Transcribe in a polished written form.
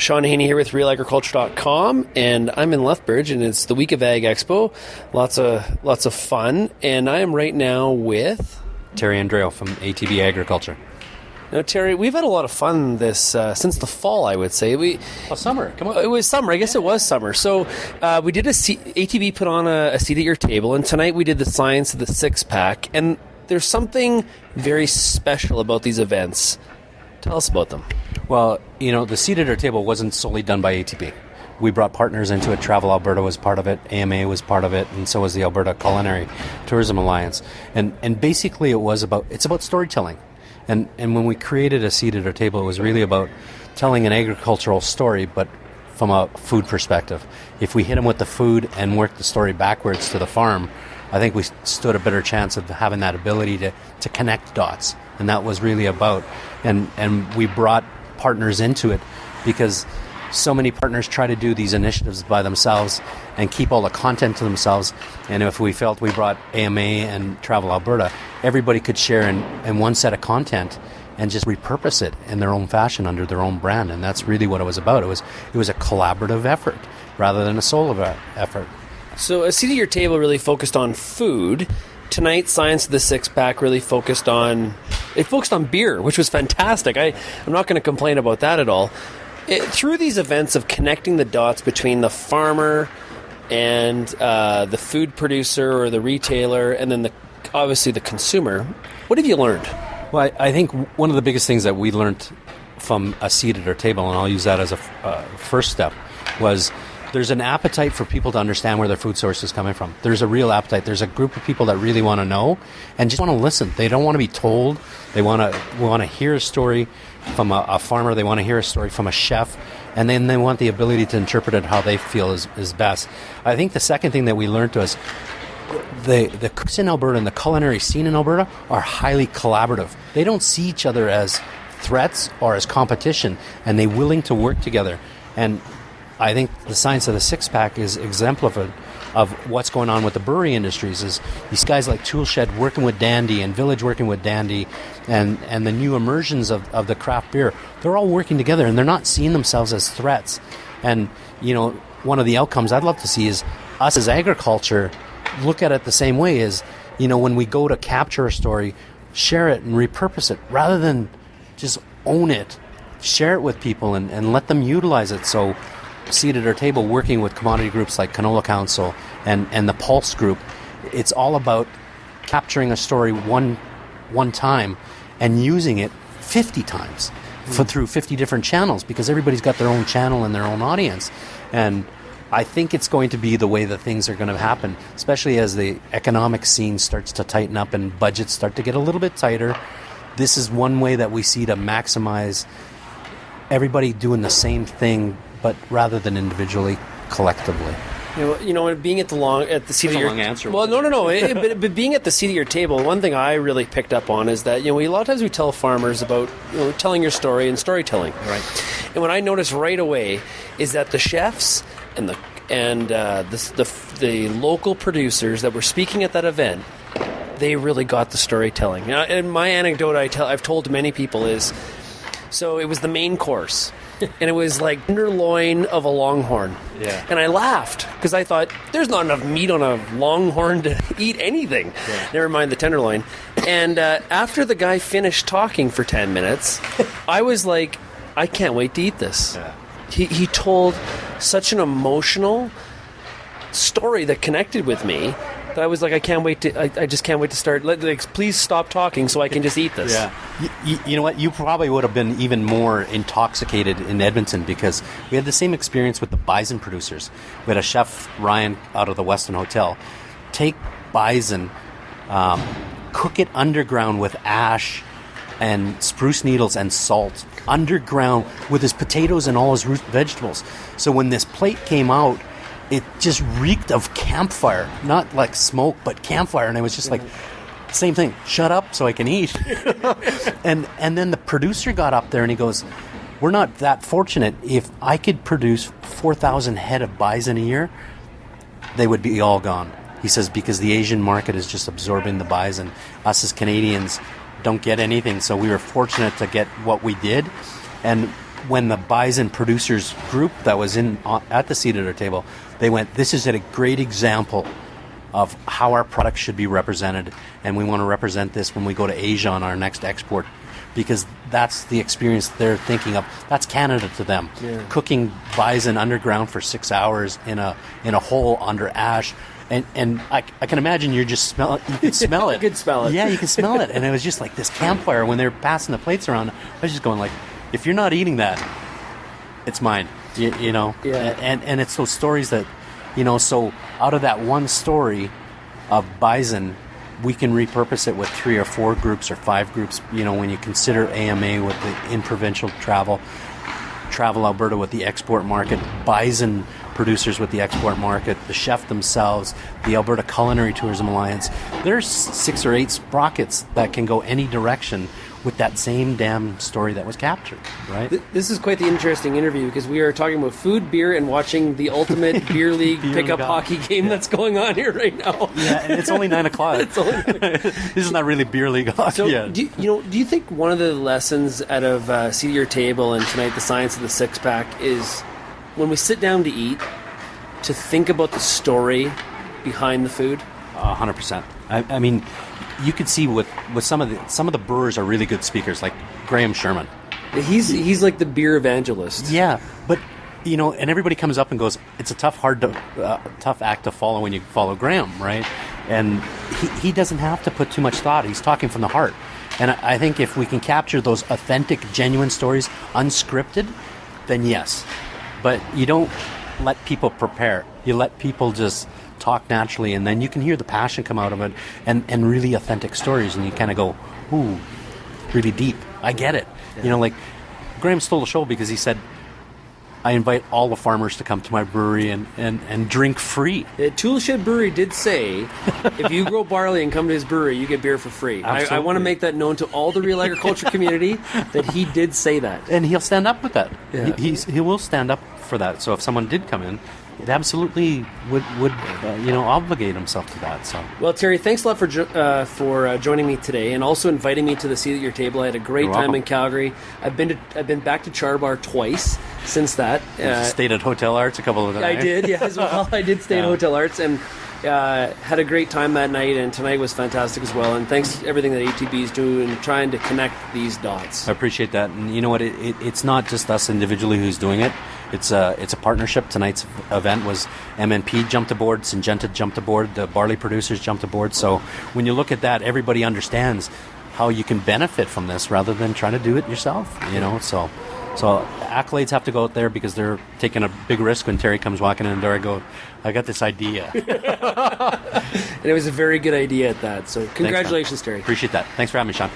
Sean Haney here with RealAgriculture.com, and I'm in Lethbridge, and it's the week of Ag Expo. Lots of fun, and I am right now with Terry Andryo from ATB Agriculture. Now, Terry, we've had a lot of fun this since the fall, I would say. Summer, come on. It was summer. I guess it was summer. So we did ATB put on a seat at your table, and tonight we did the Science of the Six-Pack, and there's something very special about these events. Tell us about them. Well, the seat at our table wasn't solely done by ATB. We brought partners into it. Travel Alberta was part of it. AMA was part of it, and so was the Alberta Culinary Tourism Alliance. And basically it's about storytelling. And when we created a seat at our table, it was really about telling an agricultural story, but from a food perspective. If we hit them with the food and work the story backwards to the farm, I think we stood a better chance of having that ability to connect dots. And that was really about. And we brought partners into it because so many partners try to do these initiatives by themselves and keep all the content to themselves. And if we felt we brought AMA and Travel Alberta, everybody could share in one set of content and just repurpose it in their own fashion under their own brand. And that's really what it was about. It was a collaborative effort rather than a solo effort. So a seat at your table really focused on food. Tonight, Science of the Six-Pack really focused on beer, which was fantastic. I'm not going to complain about that at all. Through these events of connecting the dots between the farmer and the food producer or the retailer, and then obviously the consumer, what have you learned? Well, I think one of the biggest things that we learned from a seat at our table, and I'll use that as a first step, was there's an appetite for people to understand where their food source is coming from. There's a real appetite. There's a group of people that really want to know and just want to listen. They don't want to be told. They want to hear a story from a farmer. They want to hear a story from a chef. And then they want the ability to interpret it how they feel is best. I think the second thing that we learned was the cooks in Alberta and the culinary scene in Alberta are highly collaborative. They don't see each other as threats or as competition, and they're willing to work together. And I think the Science of the Six-Pack is exemplified of what's going on with the brewery industries. Is these guys like Toolshed working with Dandy and Village working with Dandy and the new immersions of the craft beer. They're all working together, and they're not seeing themselves as threats. And, one of the outcomes I'd love to see is us as agriculture look at it the same way as, when we go to capture a story, share it and repurpose it rather than just own it. Share it with people and let them utilize it. So seat at our table working with commodity groups like Canola Council and the Pulse Group, it's all about capturing a story one time and using it 50 times through 50 different channels, because everybody's got their own channel and their own audience. And I think it's going to be the way that things are going to happen, especially as the economic scene starts to tighten up and budgets start to get a little bit tighter. This is one way that we see to maximize everybody doing the same thing, but rather than individually, collectively. Being at the seat of your long answer. Well, no. but being at the seat of your table, one thing I really picked up on is that a lot of times we tell farmers about telling your story and storytelling. Right. And what I noticed right away is that the chefs and the local producers that were speaking at that event, they really got the storytelling. And my anecdote I've told to many people is, so it was the main course. And it was like tenderloin of a longhorn. Yeah. And I laughed because I thought, there's not enough meat on a longhorn to eat anything. Yeah. Never mind the tenderloin. And after the guy finished talking for 10 minutes, I was like, I can't wait to eat this. Yeah. He told such an emotional story that connected with me that I was like, I just can't wait to start. Please stop talking so I can just eat this. Yeah. You know what? You probably would have been even more intoxicated in Edmonton, because we had the same experience with the bison producers. We had a chef, Ryan, out of the Westin Hotel, take bison, cook it underground with ash and spruce needles and salt, underground with his potatoes and all his root vegetables. So when this plate came out, it just reeked of campfire, not like smoke, but campfire. And I was just like, same thing, shut up so I can eat. and then the producer got up there and he goes, we're not that fortunate. If I could produce 4,000 head of bison a year, they would be all gone. He says, because the Asian market is just absorbing the bison. Us as Canadians don't get anything. So we were fortunate to get what we did. And when the bison producers group that was at the seat at our table, they went, this is a great example of how our products should be represented, and we want to represent this when we go to Asia on our next export, because that's the experience they're thinking of. That's Canada to them. Yeah. Cooking bison underground for 6 hours in a hole under ash. And I can imagine you could smell it. You could smell it. Yeah, you can smell it. And it was just like this campfire when they were passing the plates around. I was just going like, if you're not eating that, it's mine. You know? Yeah. And it's those stories that, so out of that one story of bison, we can repurpose it with 3 or 4 groups or 5 groups, when you consider AMA with the in-provincial travel Alberta with the export market, bison producers with the export market, the chef themselves, the Alberta Culinary Tourism Alliance. There's 6 or 8 sprockets that can go any direction with that same damn story that was captured, right? This is quite the interesting interview, because we are talking about food, beer, and watching the ultimate beer league pickup hockey game that's going on here right now. Yeah, and it's only 9 o'clock. This is not really beer league hockey. So, do you think one of the lessons out of Seat at Your Table and tonight, the Science of the Six Pack, is when we sit down to eat, to think about the story behind the food? 100%. I mean, you could see with some of the brewers are really good speakers, like Graham Sherman. He's like the beer evangelist. Yeah, but and everybody comes up and goes, it's a tough act to follow when you follow Graham, right? And he doesn't have to put too much thought. He's talking from the heart. And I think if we can capture those authentic, genuine stories, unscripted, then yes. But you don't let people prepare. You let people just talk naturally, and then you can hear the passion come out of it, and really authentic stories, and you kind of go, ooh, really deep. I get it. Yeah. Like Graham stole the show because he said, I invite all the farmers to come to my brewery and drink free. Toolshed Brewery did say, if you grow barley and come to his brewery, you get beer for free. I want to make that known to all the Real Agriculture community that he did say that. And he'll stand up with that. Yeah. He will stand up for that. So if someone did come in, it absolutely would obligate himself to that. So, well, Terry, thanks a lot for joining me today, and also inviting me to the Seat at Your Table. I had a great time in Calgary. I've been back to Char Bar twice since that. Stayed at Hotel Arts a couple of times. I did, yeah, as well. I did stay at Hotel Arts, and had a great time that night. And tonight was fantastic as well. And thanks to everything that ATB is doing and trying to connect these dots. I appreciate that. And you know what? It's not just us individually who's doing it. It's a partnership. Tonight's event was MNP jumped aboard, Syngenta jumped aboard, the barley producers jumped aboard. So when you look at that, everybody understands how you can benefit from this rather than trying to do it yourself. So accolades have to go out there because they're taking a big risk. When Terry comes walking in the door, I go, I got this idea. And it was a very good idea at that. So congratulations, Thanks, Terry. Appreciate that. Thanks for having me, Sean.